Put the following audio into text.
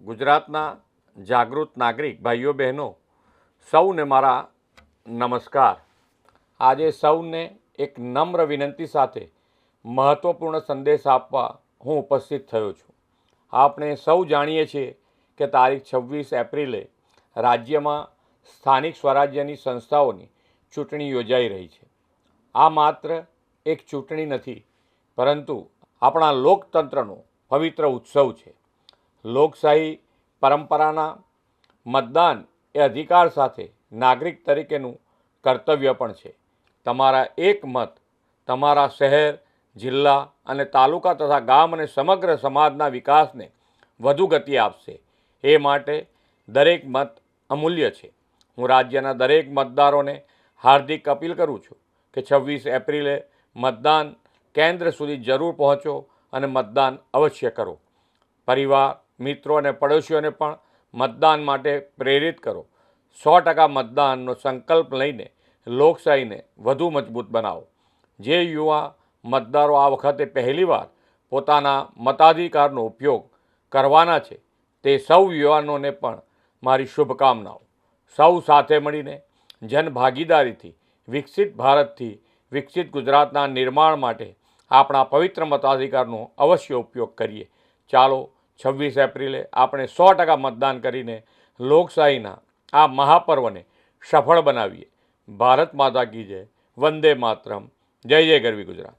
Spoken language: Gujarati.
ગુજરાતના જાગૃત નાગરિક ભાઈઓ બહેનો સૌને મારા નમસ્કાર। આજે સૌને એક નમ્ર વિનંતી સાથે મહત્વપૂર્ણ સંદેશ આપવા હું ઉપસ્થિત થયો છું। આપણે સૌ જાણીએ છીએ કે તારીખ 26 એપ્રિલે રાજ્યમાં સ્થાનિક સ્વરાજ્યની સંસ્થાઓની ચૂંટણી યોજાઈ રહી છે। આ માત્ર એક ચૂંટણી નથી, પરંતુ આપણા લોકતંત્રનો પવિત્ર ઉત્સવ છે। લોકશાહી પરંપરાના મતદાન એ અધિકાર સાથે નાગરિક તરીકેનું કર્તવ્ય પણ છે। તમારા એક મત તમારા શહેર, જિલ્લા અને તાલુકા તથા ગામ અને સમગ્ર સમાજના વિકાસને વધુ ગતિ આપશે। એ માટે દરેક મત અમૂલ્ય છે। હું રાજ્યના દરેક મતદારોને હાર્દિક અપીલ કરું છું કે 26 એપ્રિલે મતદાન કેન્દ્ર સુધી જરૂર પહોંચો અને મતદાન અવશ્ય કરો। પરિવાર, મિત્રો અને પડોશીઓને પણ મતદાન માટે પ્રેરિત કરો। 100% મતદાનનો સંકલ્પ લઈને લોકશાહીને વધુ મજબૂત બનાવો। જે યુવા મતદારો આ વખતે પહેલીવાર પોતાના મતાધિકારનો ઉપયોગ કરવાના છે, તે સૌ યુવાનોને પણ મારી શુભકામનાઓ। સૌ સાથે મળીને જનભાગીદારીથી વિકસિત ભારતથી વિકસિત ગુજરાતના નિર્માણ માટે આપણા પવિત્ર મતાધિકારનો અવશ્ય ઉપયોગ કરીએ। ચાલો 26 એપ્રિલે આપણે 100% મતદાન કરીને લોકશાહીના આ મહાપર્વને સફળ બનાવીએ। ભારત માતા કી જય। વંદે માતરમ। જય જય ગરવી ગુજરાત।